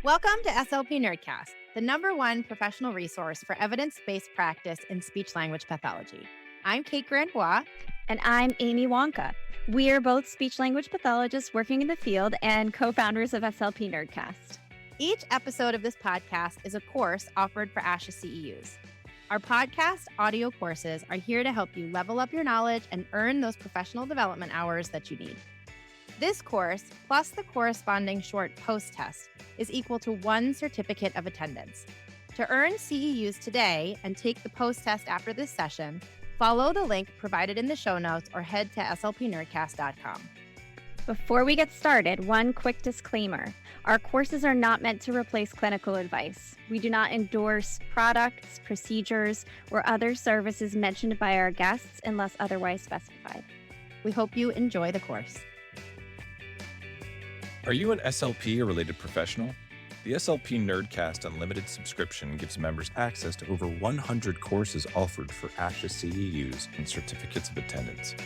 Welcome to SLP Nerdcast, the #1 professional resource for evidence-based practice in speech-language pathology. I'm Kate Granbois. And I'm Amy Wonka. We are both speech-language pathologists working in the field and co-founders of SLP Nerdcast. Each episode of this podcast is a course offered for ASHA CEUs. Our podcast audio courses are here to help you level up your knowledge and earn those professional development hours that you need. This course, plus the corresponding short post-test, is equal to 1 certificate of attendance. To earn CEUs today and take the post-test after this session, follow the link provided in the show notes or head to slpnerdcast.com. Before we get started, one quick disclaimer. Our courses are not meant to replace clinical advice. We do not endorse products, procedures, or other services mentioned by our guests unless otherwise specified. We hope you enjoy the course. Are you an SLP or related professional? The SLP Nerdcast Unlimited subscription gives members access to over 100 courses offered for ASHA CEUs and certificates of attendance.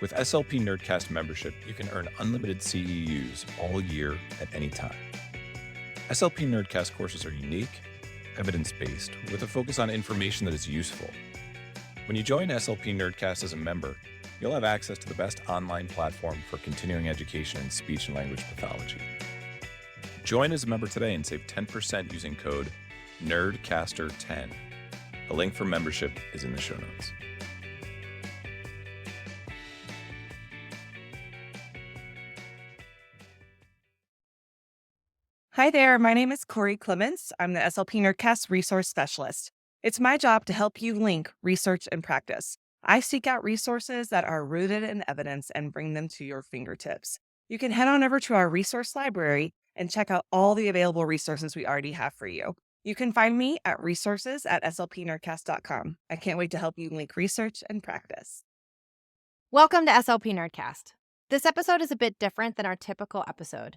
With SLP Nerdcast membership, you can earn unlimited CEUs all year at any time. SLP Nerdcast courses are unique, evidence-based, with a focus on information that is useful. When you join SLP Nerdcast as a member, you'll have access to the best online platform for continuing education in speech and language pathology. Join as a member today and save 10% using code NERDCASTER10. The link for membership is in the show notes. Hi there, my name is Corey Clements. I'm the SLP Nerdcast Resource Specialist. It's my job to help you link research and practice. I seek out resources that are rooted in evidence and bring them to your fingertips. You can head on over to our resource library and check out all the available resources we already have for you. You can find me at resources@slpnerdcast.com. I can't wait to help you link research and practice. Welcome to SLP Nerdcast. This episode is a bit different than our typical episode.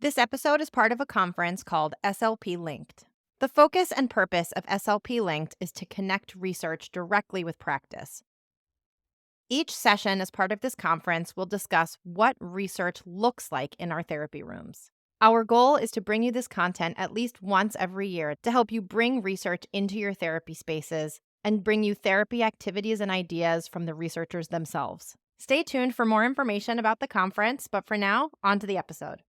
This episode is part of a conference called SLP Linked. The focus and purpose of SLP Linked is to connect research directly with practice. Each session as part of this conference will discuss what research looks like in our therapy rooms. Our goal is to bring you this content at least once every year to help you bring research into your therapy spaces and bring you therapy activities and ideas from the researchers themselves. Stay tuned for more information about the conference, but for now, on to the episode.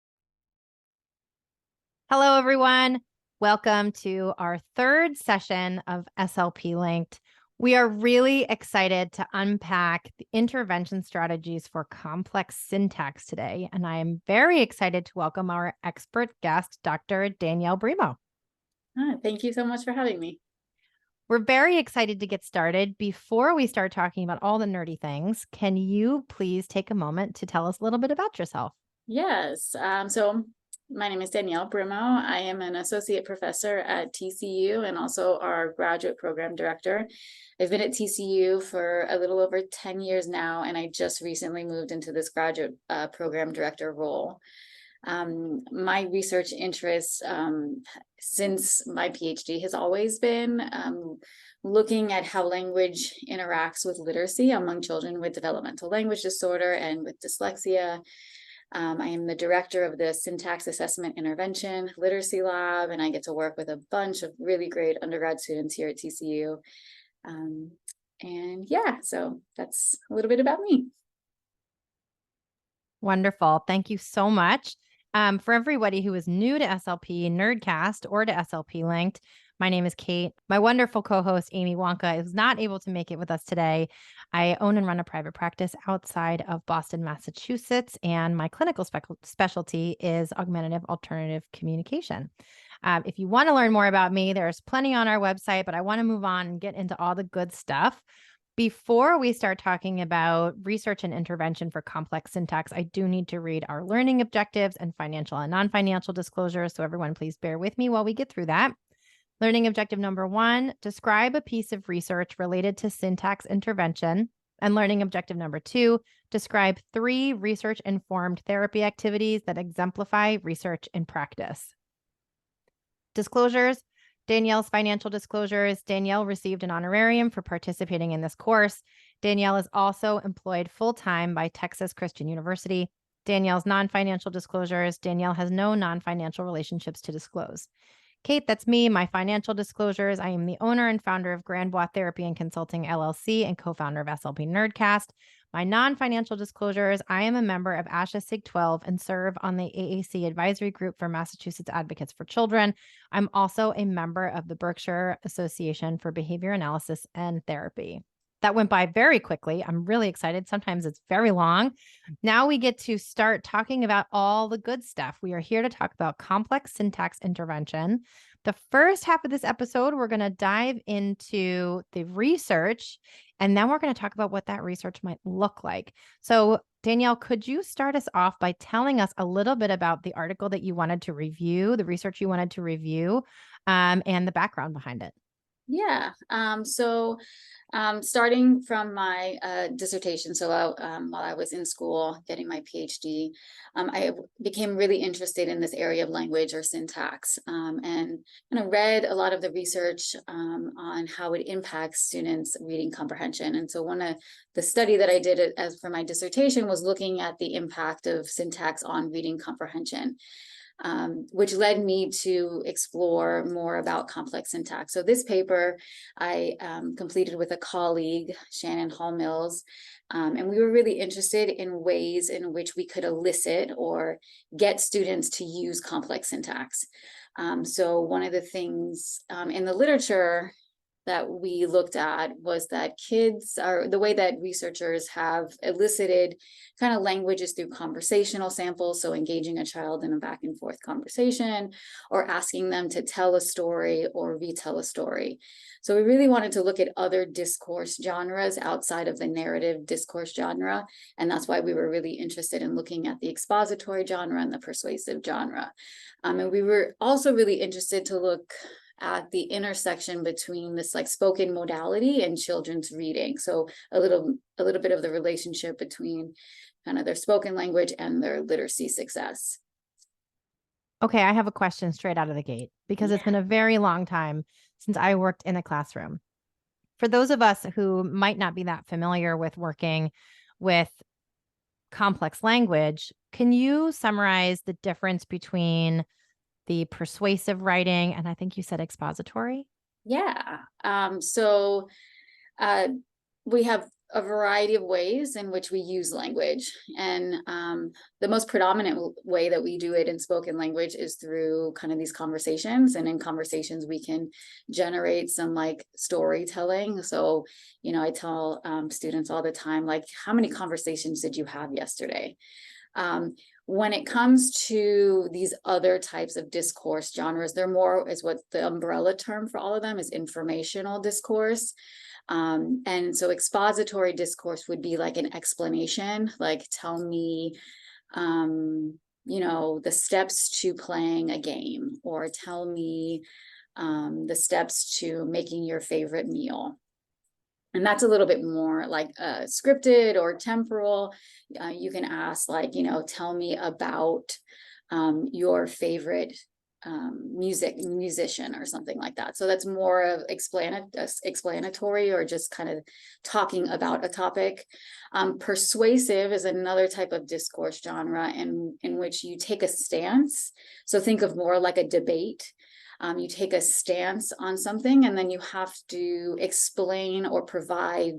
Hello, everyone. Welcome to our 3rd session of SLP Linked. We are really excited to unpack the intervention strategies for complex syntax today, and I am very excited to welcome our expert guest, Dr. Danielle Brimo. Thank you so much for having me. We're very excited to get started. Before we start talking about all the nerdy things, can you please take a moment to tell us a little bit about yourself? Yes. So my name is Danielle Brimo. I am an associate professor at TCU and also our graduate program director. I've been at TCU for a little over 10 years now, and I just recently moved into this graduate program director role. My research interest since my PhD has always been looking at how language interacts with literacy among children with developmental language disorder and with dyslexia. I am the director of the Syntax Assessment Intervention Literacy Lab, and I get to work with a bunch of really great undergrad students here at TCU. So that's a little bit about me. Wonderful. Thank you so much. For everybody who is new to SLP Nerdcast or to SLP Linked, my name is Kate. My wonderful co-host, Amy Wonka, is not able to make it with us today. I own and run a private practice outside of Boston, Massachusetts, and my clinical specialty is augmentative alternative communication. If you want to learn more about me, there's plenty on our website, but I want to move on and get into all the good stuff. Before we start talking about research and intervention for complex syntax, I do need to read our learning objectives and financial and non-financial disclosures. So everyone, please bear with me while we get through that. Learning objective number 1, describe a piece of research related to syntax intervention. And learning objective number 2, describe 3 research-informed therapy activities that exemplify research in practice. Disclosures. Danielle's financial disclosures. Danielle received an honorarium for participating in this course. Danielle is also employed full-time by Texas Christian University. Danielle's non-financial disclosures. Danielle has no non-financial relationships to disclose. Kate, that's me. My financial disclosures. I am the owner and founder of Grand Bois Therapy and Consulting LLC and co-founder of SLP Nerdcast. My non-financial disclosures, I am a member of ASHA SIG 12 and serve on the AAC Advisory Group for Massachusetts Advocates for Children. I'm also a member of the Berkshire Association for Behavior Analysis and Therapy. That went by very quickly. I'm really excited. Sometimes it's very long. Now we get to start talking about all the good stuff. We are here to talk about complex syntax intervention. The first half of this episode, we're going to dive into the research, and then we're going to talk about what that research might look like. So, Danielle, could you start us off by telling us a little bit about the article that you wanted to review, the research you wanted to review, and the background behind it? Yeah. Starting from my dissertation, while I was in school getting my PhD, I became really interested in this area of language or syntax, and kind of read a lot of the research on how it impacts students' reading comprehension. And so one of the study that I did as for my dissertation was looking at the impact of syntax on reading comprehension. Which led me to explore more about complex syntax. So this paper I completed with a colleague, Shannon Hall Mills, and we were really interested in ways in which we could elicit or get students to use complex syntax. So one of the things in the literature that we looked at was that the way that researchers have elicited kind of languages through conversational samples, so engaging a child in a back and forth conversation or asking them to tell a story or retell a story. So we really wanted to look at other discourse genres outside of the narrative discourse genre, and that's why we were really interested in looking at the expository genre and the persuasive genre. And we were also really interested to look at the intersection between this like spoken modality and children's reading. So a little bit of the relationship between kind of their spoken language and their literacy success. Okay, I have a question straight out of the gate because it's been a very long time since I worked in a classroom. For those of us who might not be that familiar with working with complex language, can you summarize the difference between the persuasive writing and I think you said expository? Yeah. We have a variety of ways in which we use language. And the most predominant way that we do it in spoken language is through kind of these conversations. And in conversations, we can generate some like storytelling. So, I tell students all the time, like, how many conversations did you have yesterday? When it comes to these other types of discourse genres, they're more, is what the umbrella term for all of them is, informational discourse. And so expository discourse would be like an explanation, like tell me, the steps to playing a game, or tell me the steps to making your favorite meal. And that's a little bit more like scripted or temporal. You can ask like, tell me about your favorite musician or something like that. So that's more of explanatory or just kind of talking about a topic. Persuasive is another type of discourse genre in which you take a stance. So think of more like a debate. You take a stance on something and then you have to explain or provide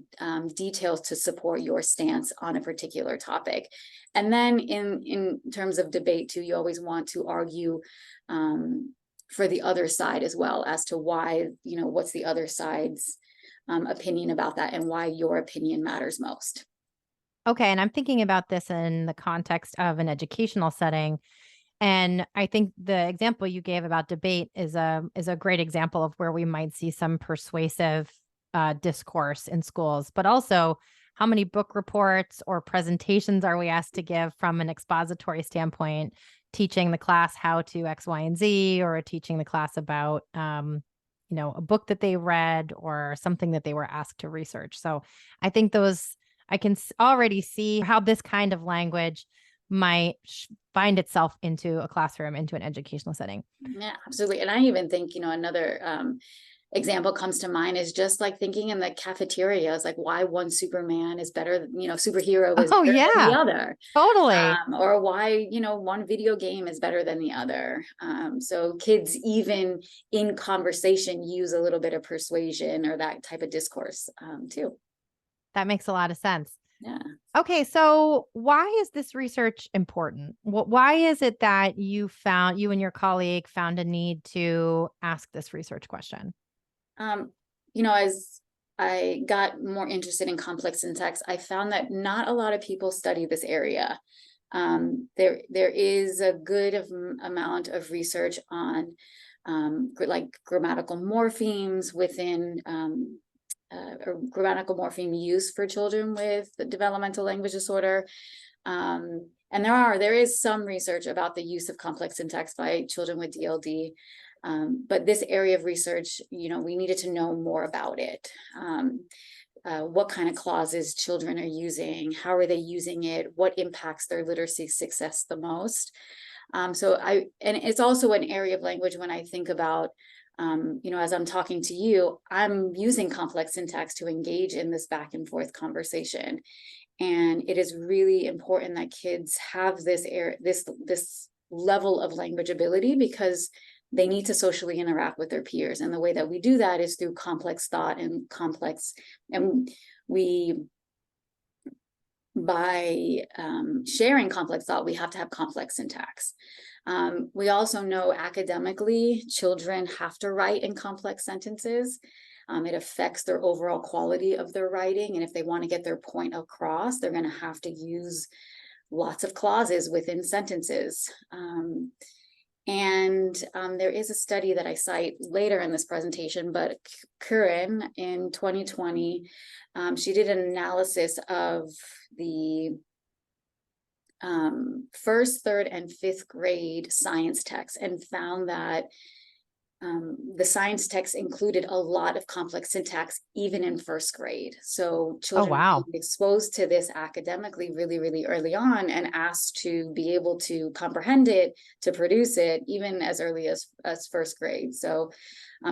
details to support your stance on a particular topic. And then in terms of debate too, you always want to argue for the other side as well as to why, what's the other side's opinion about that and why your opinion matters most. Okay. And I'm thinking about this in the context of an educational setting. And I think the example you gave about debate is a great example of where we might see some persuasive discourse in schools, but also how many book reports or presentations are we asked to give from an expository standpoint, teaching the class how to X, Y, and Z, or teaching the class about, a book that they read or something that they were asked to research. So I think I can already see how this kind of language might find itself into a classroom, into an educational setting. Yeah, absolutely. And I even think, another example comes to mind is just like thinking in the cafeteria is like why one Superman is better, superhero is Oh, better than the yeah, other. totally. Or why, one video game is better than the other. So kids, even in conversation, use a little bit of persuasion or that type of discourse too. That makes a lot of sense. Yeah. Okay, so why is this research important? Why is it that you and your colleague found a need to ask this research question? As I got more interested in complex syntax, I found that not a lot of people study this area. There is a good amount of research on like grammatical morphemes within or grammatical morpheme use for children with developmental language disorder. And there is some research about the use of complex syntax by children with DLD. But this area of research, we needed to know more about it. What kind of clauses children are using, how are they using it, what impacts their literacy success the most. And it's also an area of language when I think about, as I'm talking to you, I'm using complex syntax to engage in this back and forth conversation. And it is really important that kids have this level of language ability because they need to socially interact with their peers. And the way that we do that is through complex thought by sharing complex thought, we have to have complex syntax. We also know academically, children have to write in complex sentences. It affects their overall quality of their writing. And if they want to get their point across, they're going to have to use lots of clauses within sentences. There is a study that I cite later in this presentation, but Curran in 2020, she did an analysis of the first, third, and fifth grade science texts and found that the science text included a lot of complex syntax, even in first grade. So children wow. were exposed to this academically really, really early on and asked to be able to comprehend it, to produce it, even as early as first grade. So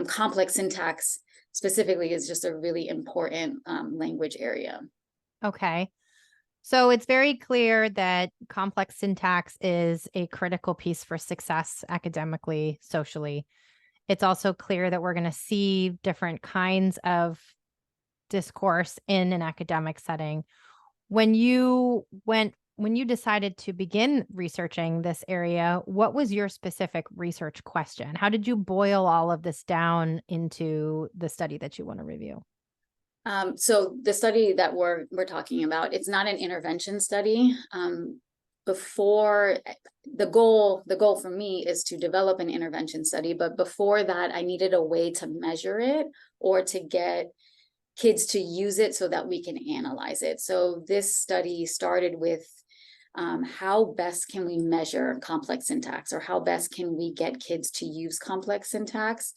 complex syntax specifically is just a really important language area. Okay. So it's very clear that complex syntax is a critical piece for success academically, socially. It's also clear that we're going to see different kinds of discourse in an academic setting. When you decided to begin researching this area, what was your specific research question? How did you boil all of this down into the study that you want to review? So the study that we're talking about, it's not an intervention study. Before the goal for me is to develop an intervention study, but before that I needed a way to measure it or to get kids to use it so that we can analyze it. So this study started with how best can we measure complex syntax, or how best can we get kids to use complex syntax?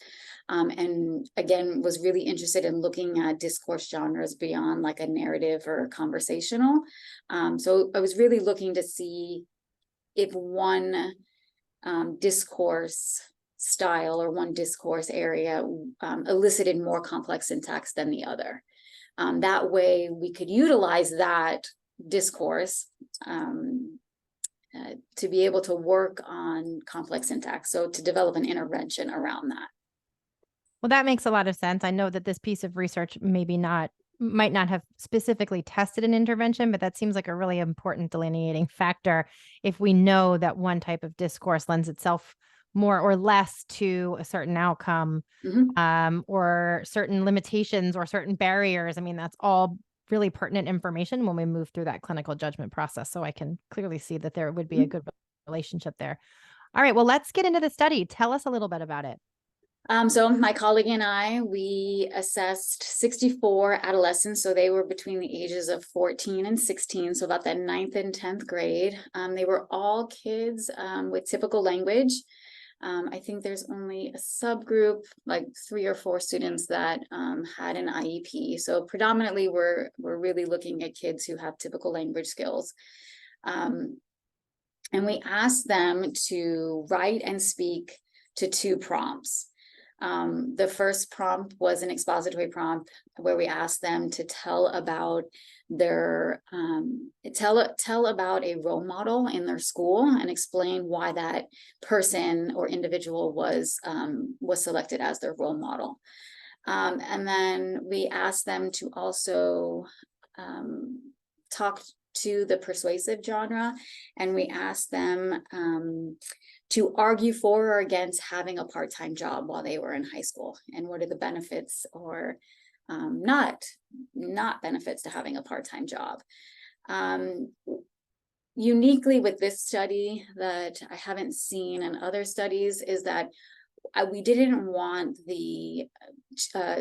And again, was really interested in looking at discourse genres beyond like a narrative or conversational. So I was really looking to see if one discourse style or one discourse area elicited more complex syntax than the other. That way we could utilize that discourse to be able to work on complex syntax. So to develop an intervention around that. Well, that makes a lot of sense. I know that this piece of research might not have specifically tested an intervention, but that seems like a really important delineating factor if we know that one type of discourse lends itself more or less to a certain outcome, or certain limitations or certain barriers. I mean, that's all really pertinent information when we move through that clinical judgment process. So I can clearly see that there would be a good relationship there. All right, well, let's get into the study. Tell us a little bit about it. So my colleague and I, we assessed 64 adolescents. So they were between the ages of 14 and 16. So about that 9th and 10th grade. They were all kids with typical language. I think there's only a subgroup, like 3 or 4 students that had an IEP. So predominantly we're really looking at kids who have typical language skills. And we asked them to write and speak to 2 prompts. The first prompt was an expository prompt where we asked them to tell about their tell about a role model in their school and explain why that person or individual was selected as their role model. And then we asked them to also talk to the persuasive genre, and we asked them to argue for or against having a part-time job while they were in high school, and what are the benefits or not benefits to having a part-time job. Uniquely with this study that I haven't seen in other studies is that we didn't want the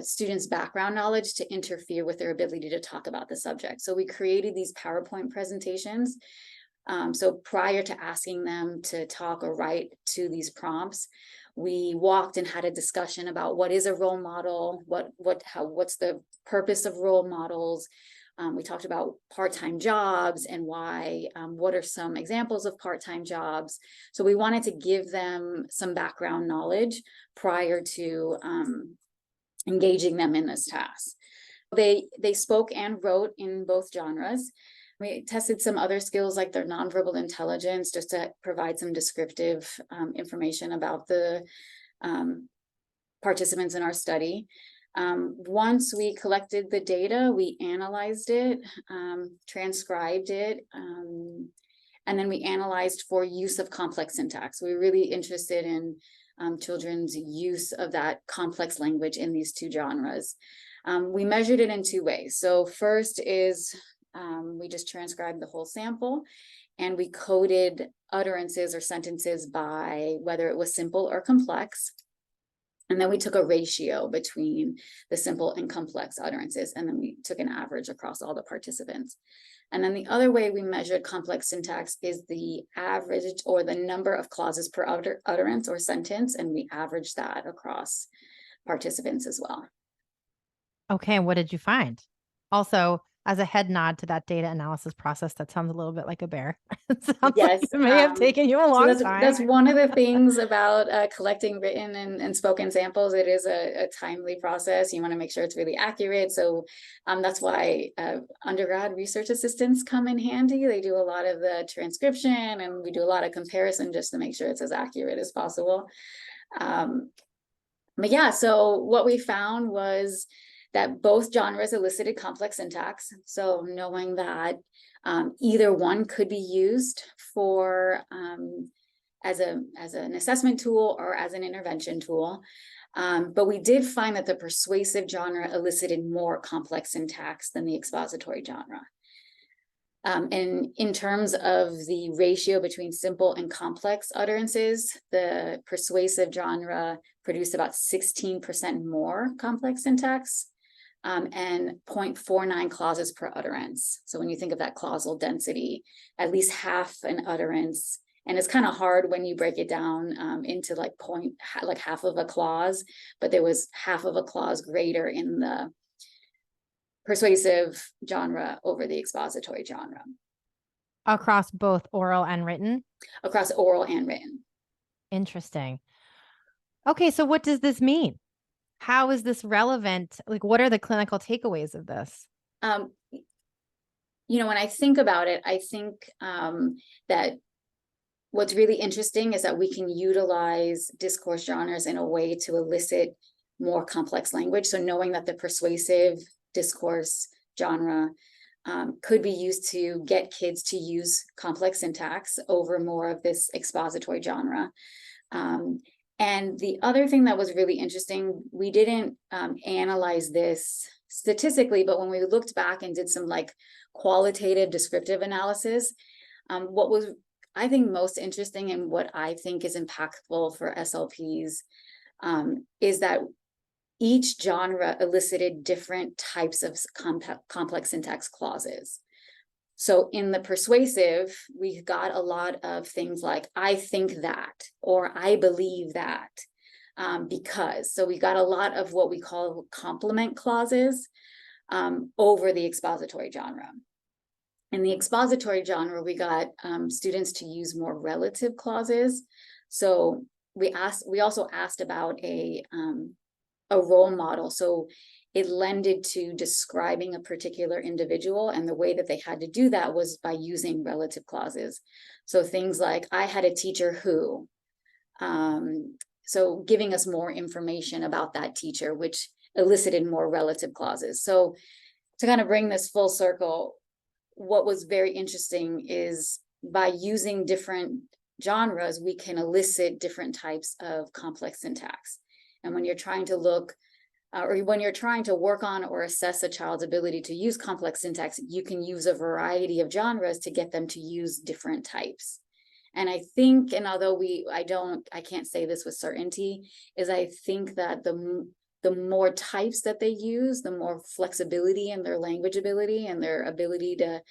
students' background knowledge to interfere with their ability to talk about the subject. So we created these PowerPoint presentations. So prior to asking them to talk or write to these prompts, we walked and had a discussion about what is a role model, what's the purpose of role models. We talked about part-time jobs and why, what are some examples of part-time jobs. So we wanted to give them some background knowledge prior to engaging them in this task. They spoke and wrote in both genres. We tested some other skills like their nonverbal intelligence, just to provide some descriptive information about the participants in our study. Once we collected the data, we analyzed it, transcribed it, and then we analyzed for use of complex syntax. We were really interested in children's use of that complex language in these two genres. We measured it in two ways. So first is we just transcribed the whole sample, and we coded utterances or sentences by whether it was simple or complex. And then we took a ratio between the simple and complex utterances, and then we took an average across all the participants. And then the other way we measured complex syntax is the average or the number of clauses per utterance or sentence, and we averaged that across participants as well. Okay, and what did you find? Also, as a head nod to that data analysis process, that sounds a little bit like a bear. It sounds Yes, like it may have taken you a long time. That's one of the things about collecting written and spoken samples. It is a timely process. You want to make sure it's really accurate. So that's why undergrad research assistants come in handy. They do a lot of the transcription, and we do a lot of comparison just to make sure it's as accurate as possible. But yeah, so what we found was that both genres elicited complex syntax. So knowing that either one could be used for as an assessment tool or as an intervention tool. But we did find that the persuasive genre elicited more complex syntax than the expository genre. And in terms of the ratio between simple and complex utterances, the persuasive genre produced about 16% more complex syntax. And 0.49 clauses per utterance. So when you think of that clausal density, at least half an utterance, and it's kind of hard when you break it down into like half of a clause, but there was half of a clause greater in the persuasive genre over the expository genre. Across both oral and written? Across oral and written. Interesting. Okay, so what does this mean? How is this relevant? Like, what are the clinical takeaways of this? When I think about it, I think that what's really interesting is that we can utilize discourse genres in a way to elicit more complex language. So knowing that the persuasive discourse genre could be used to get kids to use complex syntax over more of this expository genre. And the other thing that was really interesting, we didn't analyze this statistically, but when we looked back and did some like qualitative descriptive analysis, what was, I think, most interesting and what I think is impactful for SLPs is that each genre elicited different types of complex syntax clauses. So in the persuasive, we got a lot of things like, I think that, or I believe that, because. So we got a lot of what we call complement clauses over the expository genre. In the expository genre, we got students to use more relative clauses. So we also asked about a role model. So it lended to describing a particular individual, and the way that they had to do that was by using relative clauses. So things like, I had a teacher who, so giving us more information about that teacher, which elicited more relative clauses. So to kind of bring this full circle, what was very interesting is by using different genres, we can elicit different types of complex syntax. And when you're trying to look, or when you're trying to work on or assess a child's ability to use complex syntax, you can use a variety of genres to get them to use different types. And I think, and although I can't say this with certainty, is I think that the more types that they use, the more flexibility in their language ability and their ability to,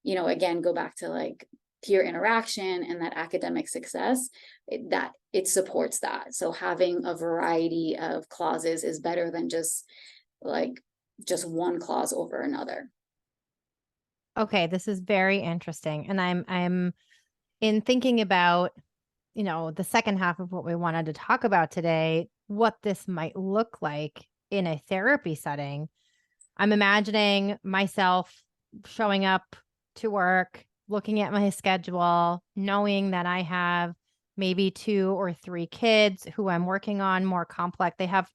again, go back to like peer interaction and that academic success, that it supports that. So having a variety of clauses is better than just one clause over another. Okay, this is very interesting. And I'm in thinking about, the second half of what we wanted to talk about today, what this might look like in a therapy setting. I'm imagining myself showing up to work, looking at my schedule, knowing that I have maybe 2 or 3 kids who I'm working on more complex. They have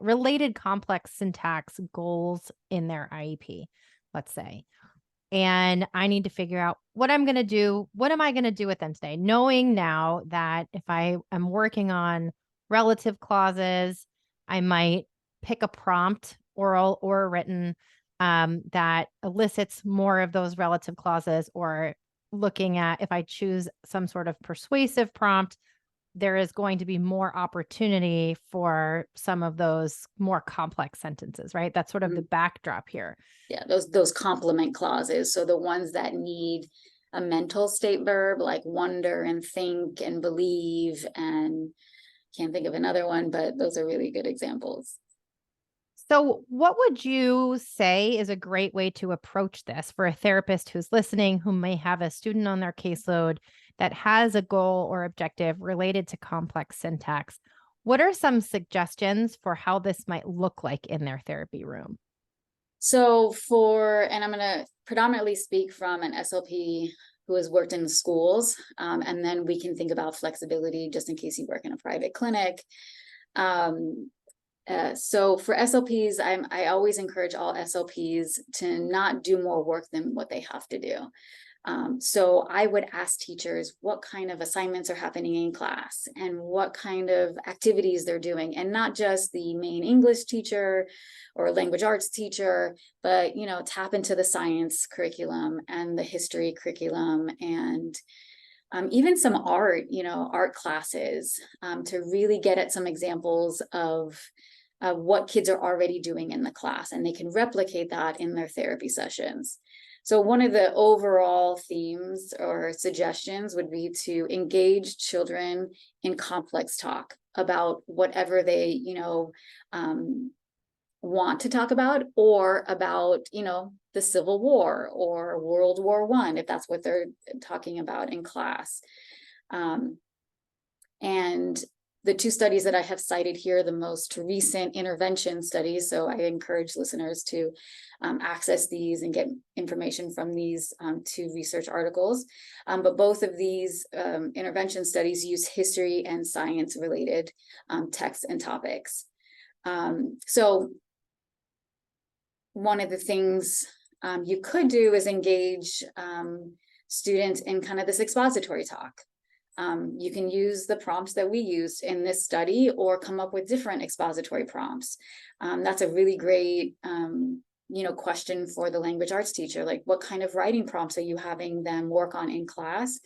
related complex syntax goals in their IEP, let's say. And I need to figure out what I'm going to do. What am I going to do with them today? Knowing now that if I am working on relative clauses, I might pick a prompt, oral or written, that elicits more of those relative clauses, or looking at, if I choose some sort of persuasive prompt, there is going to be more opportunity for some of those more complex sentences, right? That's sort of the backdrop here. Yeah, those complement clauses. So the ones that need a mental state verb, like wonder and think and believe, and can't think of another one, but those are really good examples. So what would you say is a great way to approach this for a therapist who's listening, who may have a student on their caseload that has a goal or objective related to complex syntax? What are some suggestions for how this might look like in their therapy room? So and I'm going to predominantly speak from an SLP who has worked in schools, and then we can think about flexibility just in case you work in a private clinic. So for SLPs, I always encourage all SLPs to not do more work than what they have to do. So I would ask teachers what kind of assignments are happening in class and what kind of activities they're doing, and not just the main English teacher or language arts teacher, but, tap into the science curriculum and the history curriculum, and even some art, art classes, to really get at some examples of what kids are already doing in the class, and they can replicate that in their therapy sessions. So one of the overall themes or suggestions would be to engage children in complex talk about whatever they, want to talk about, or about, the Civil War or World War I, if that's what they're talking about in class. And the 2 studies that I have cited here, the most recent intervention studies, so I encourage listeners to access these and get information from these 2 research articles. But both of these intervention studies use history and science related texts and topics. So one of the things you could do is engage students in kind of this expository talk. You can use the prompts that we used in this study, or come up with different expository prompts. That's a really great, question for the language arts teacher. Like, what kind of writing prompts are you having them work on in class?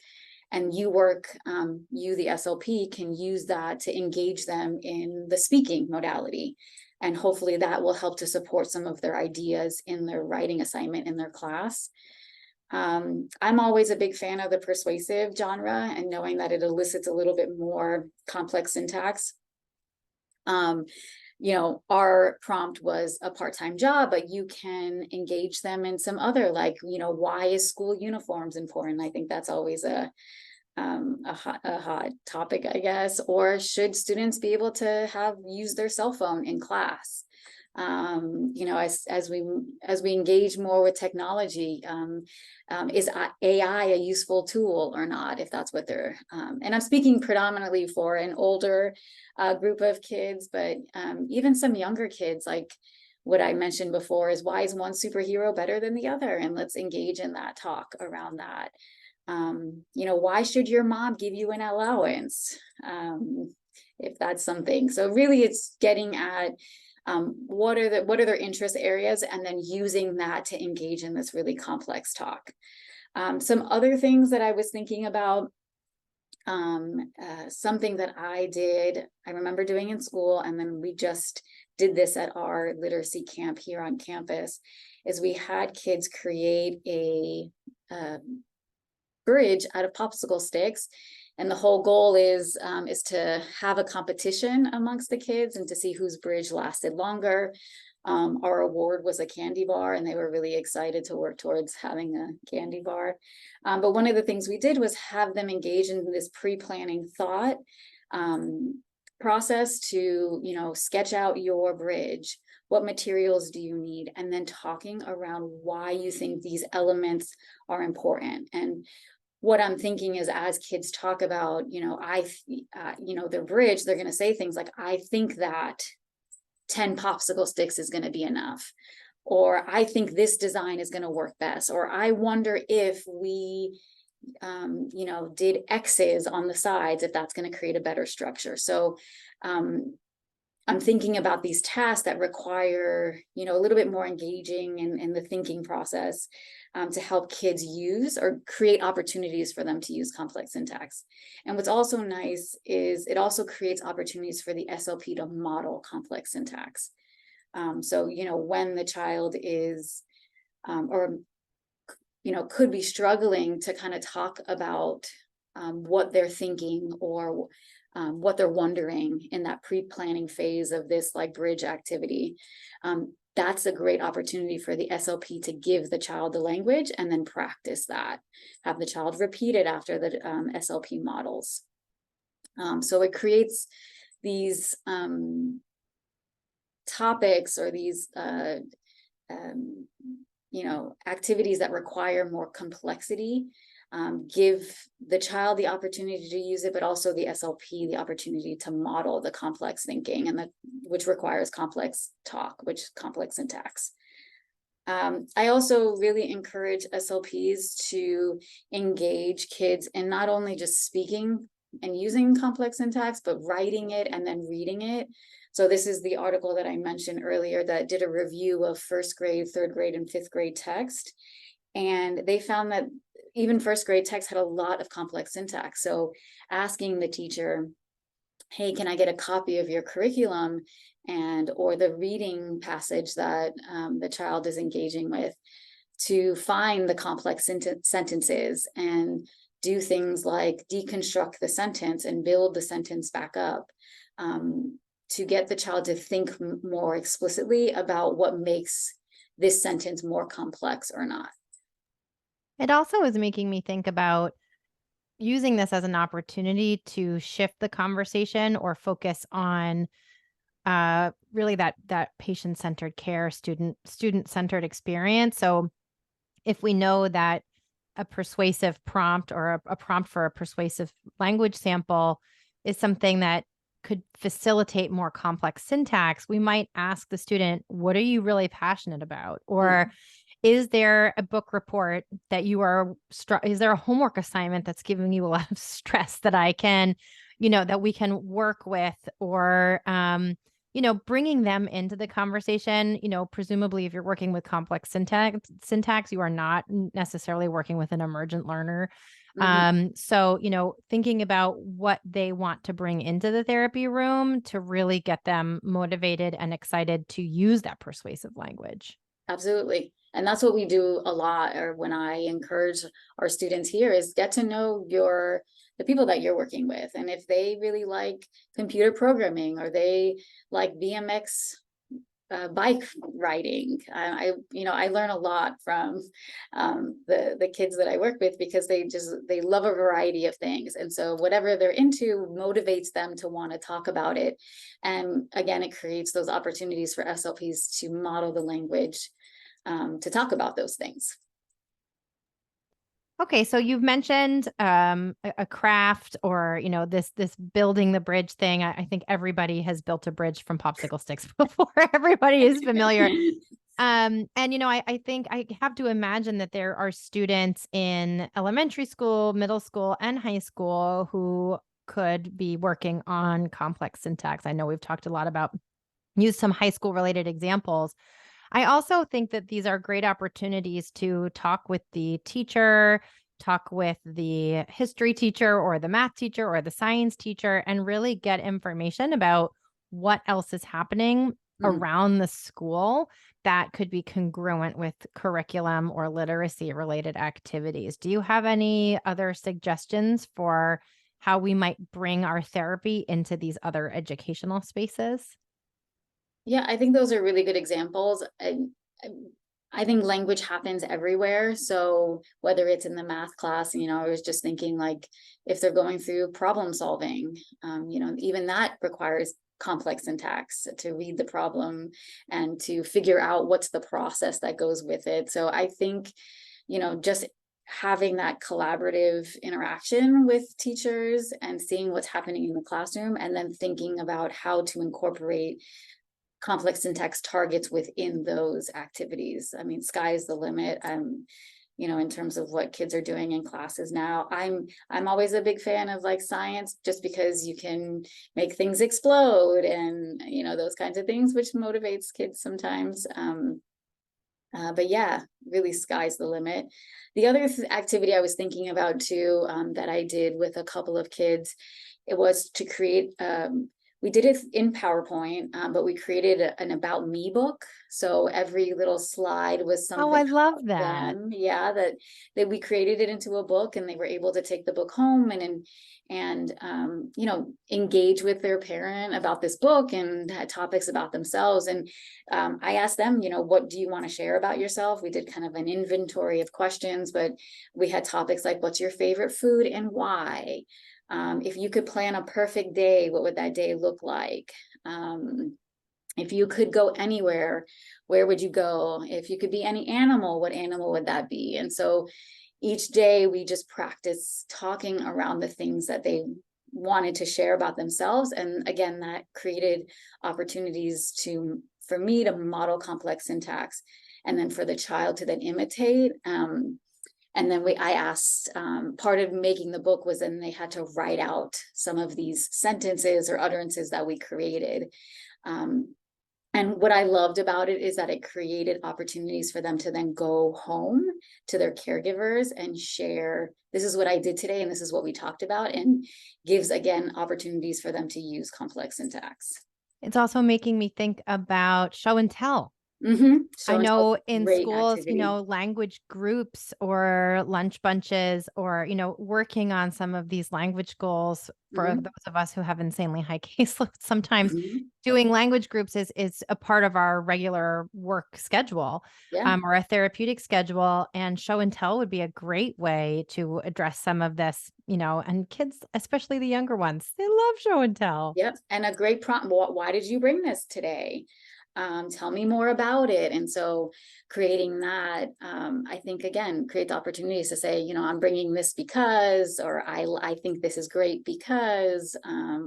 And you, the SLP, can use that to engage them in the speaking modality. And hopefully that will help to support some of their ideas in their writing assignment in their class. I'm always a big fan of the persuasive genre, and knowing that it elicits a little bit more complex syntax. Our prompt was a part-time job, but you can engage them in some other, like, why is school uniforms important? I think that's always a a hot topic, I guess, or should students be able to use their cell phone in class? As we engage more with technology, is AI a useful tool or not, if that's what they're, and I'm speaking predominantly for an older group of kids, but even some younger kids, like what I mentioned before, is why is one superhero better than the other? And let's engage in that talk around that. Why should your mom give you an allowance? If that's something. So really it's getting at what are their interest areas, and then using that to engage in this really complex talk. Some other things that I was thinking about, something that I remember doing in school, and then we just did this at our literacy camp here on campus, is we had kids create a bridge out of popsicle sticks. And the whole goal is to have a competition amongst the kids and to see whose bridge lasted longer. Our award was a candy bar, and they were really excited to work towards having a candy bar. But one of the things we did was have them engage in this pre-planning thought process to, sketch out your bridge. What materials do you need? And then talking around why you think these elements are important. And what I'm thinking is, as kids talk about, their bridge, they're going to say things like, I think that 10 popsicle sticks is going to be enough, or I think this design is going to work best, or I wonder if we, did X's on the sides, if that's going to create a better structure. So, I'm thinking about these tasks that require, a little bit more engaging in the thinking process, to help kids use or create opportunities for them to use complex syntax. And what's also nice is it also creates opportunities for the SLP to model complex syntax. So, when the child is, could be struggling to kind of talk about what they're thinking, or what they're wondering in that pre-planning phase of this like bridge activity. That's a great opportunity for the SLP to give the child the language and then practice that, have the child repeat it after the SLP models. So it creates these topics, or these activities that require more complexity, give the child the opportunity to use it, but also the SLP the opportunity to model the complex thinking, and which requires complex talk, which is complex syntax. I also really encourage SLPs to engage kids in not only just speaking and using complex syntax, but writing it and then reading it. So this is the article that I mentioned earlier that did a review of first grade, third grade, and fifth grade text. And they found that even first grade text had a lot of complex syntax. So asking the teacher, hey, can I get a copy of your curriculum or the reading passage that the child is engaging with, to find the complex sentences and do things like deconstruct the sentence and build the sentence back up, to get the child to think more explicitly about what makes this sentence more complex or not. It also is making me think about using this as an opportunity to shift the conversation or focus on really that patient-centered care, student-centered experience. So if we know that a persuasive prompt, or a prompt for a persuasive language sample, is something that could facilitate more complex syntax, we might ask the student, what are you really passionate about? Or is there a book report that is there a homework assignment that's giving you a lot of stress that I can, that we can work with? Or, bringing them into the conversation. Presumably if you're working with complex syntax, you are not necessarily working with an emergent learner. So, thinking about what they want to bring into the therapy room to really get them motivated and excited to use that persuasive language. Absolutely. And that's what we do a lot, or when I encourage our students here, is get to know the people that you're working with. And if they really like computer programming, or they like BMX bike riding. I learn a lot from the kids that I work with, because they love a variety of things, and so whatever they're into motivates them to want to talk about it. And again, it creates those opportunities for SLPs to model the language to talk about those things. Okay, so you've mentioned a craft, or this building the bridge thing. I think everybody has built a bridge from popsicle sticks before. Everybody is familiar. And I think I have to imagine that there are students in elementary school, middle school, and high school who could be working on complex syntax. I know we've talked a lot about use some high school related examples. I also think that these are great opportunities to talk with the teacher, talk with the history teacher or the math teacher or the science teacher, and really get information about what else is happening around the school that could be congruent with curriculum or literacy related activities. Do you have any other suggestions for how we might bring our therapy into these other educational spaces? Yeah, I think those are really good examples. I think language happens everywhere. So whether it's in the math class, I was just thinking, like, if they're going through problem solving, even that requires complex syntax to read the problem and to figure out what's the process that goes with it. So I think, just having that collaborative interaction with teachers and seeing what's happening in the classroom, and then thinking about how to incorporate complex syntax targets within those activities. I mean, sky's the limit. In terms of what kids are doing in classes now. I'm always a big fan of like science, just because you can make things explode and those kinds of things, which motivates kids sometimes. But yeah, really sky's the limit. The other activity I was thinking about too, that I did with a couple of kids, it was to create we did it in PowerPoint, but we created an About Me book. So every little slide was something. Oh, I love that. Them. Yeah, that we created it into a book, and they were able to take the book home and engage with their parent about this book and had topics about themselves. And I asked them, what do you want to share about yourself? We did kind of an inventory of questions, but we had topics like, what's your favorite food and why? If you could plan a perfect day, what would that day look like? If you could go anywhere, where would you go? If you could be any animal, what animal would that be? And so each day we just practice talking around the things that they wanted to share about themselves. And again, that created opportunities for me to model complex syntax, and then for the child to then imitate. And then I asked, part of making the book was then they had to write out some of these sentences or utterances that we created. And what I loved about it is that it created opportunities for them to then go home to their caregivers and share, this is what I did today, and this is what we talked about, and gives, again, opportunities for them to use complex syntax. It's also making me think about show and tell. I So know in schools, activity. Language groups or lunch bunches, or, working on some of these language goals for those of us who have insanely high caseloads. Sometimes doing language groups is a part of our regular work schedule, or a therapeutic schedule. And show and tell would be a great way to address some of this, and kids, especially the younger ones, they love show and tell. Yep. And a great prompt. Why did you bring this today? Tell me more about it. And so creating that, I think, again, creates opportunities to say, I'm bringing this because, or I think this is great because,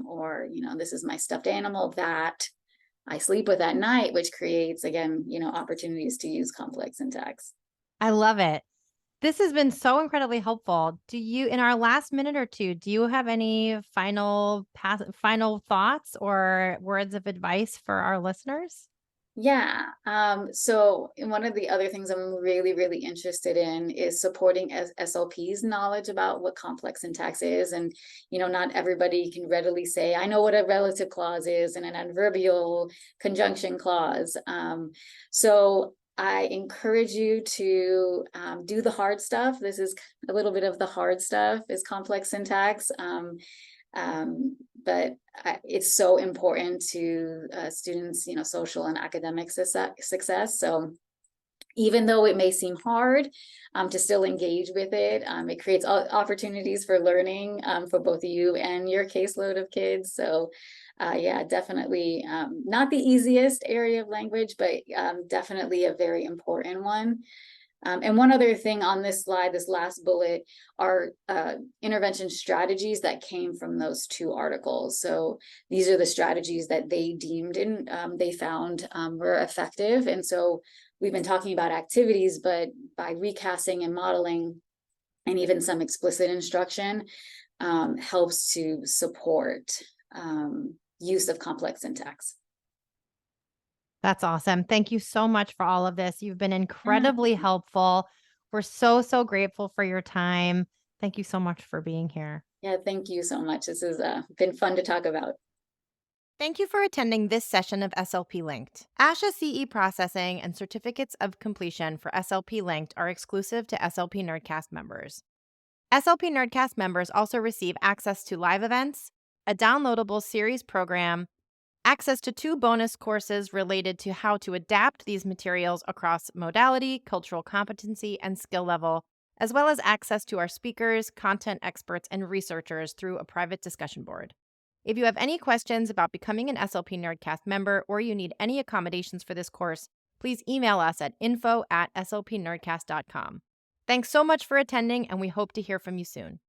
or, this is my stuffed animal that I sleep with at night, which creates, again, opportunities to use complex syntax. I love it. This has been so incredibly helpful. In our last minute or two, do you have any final thoughts or words of advice for our listeners? Yeah. So one of the other things I'm really, really interested in is supporting SLP's knowledge about what complex syntax is. And, not everybody can readily say, I know what a relative clause is and an adverbial conjunction clause. So I encourage you to do the hard stuff. This is a little bit of the hard stuff, is complex syntax. But it's so important to students, social and academic success. So even though it may seem hard to still engage with it, it creates opportunities for learning for both you and your caseload of kids. So yeah, definitely not the easiest area of language, but definitely a very important one. And one other thing on this slide, this last bullet, are intervention strategies that came from those 2 articles. So these are the strategies that they deemed and they found were effective. And so we've been talking about activities, but by recasting and modeling and even some explicit instruction helps to support use of complex syntax. That's awesome. Thank you so much for all of this. You've been incredibly helpful. We're so, so grateful for your time. Thank you so much for being here. Yeah, thank you so much. This has been fun to talk about. Thank you for attending this session of SLP Linked. ASHA CE processing and certificates of completion for SLP Linked are exclusive to SLP Nerdcast members. SLP Nerdcast members also receive access to live events, a downloadable series program, access to 2 bonus courses related to how to adapt these materials across modality, cultural competency, and skill level, as well as access to our speakers, content experts, and researchers through a private discussion board. If you have any questions about becoming an SLP Nerdcast member or you need any accommodations for this course, please email us at info@slpnerdcast.com. Thanks so much for attending, and we hope to hear from you soon.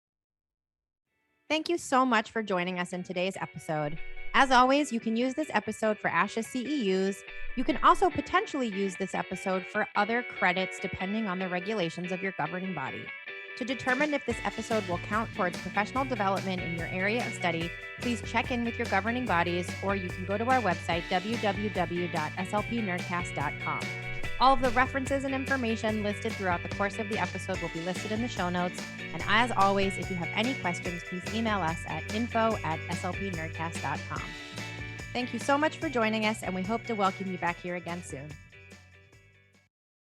Thank you so much for joining us in today's episode. As always, you can use this episode for ASHA CEUs. You can also potentially use this episode for other credits depending on the regulations of your governing body. To determine if this episode will count towards professional development in your area of study, please check in with your governing bodies, or you can go to our website, www.slpnerdcast.com. All of the references and information listed throughout the course of the episode will be listed in the show notes. And as always, if you have any questions, please email us at info@slpnerdcast.com. Thank you so much for joining us, and we hope to welcome you back here again soon.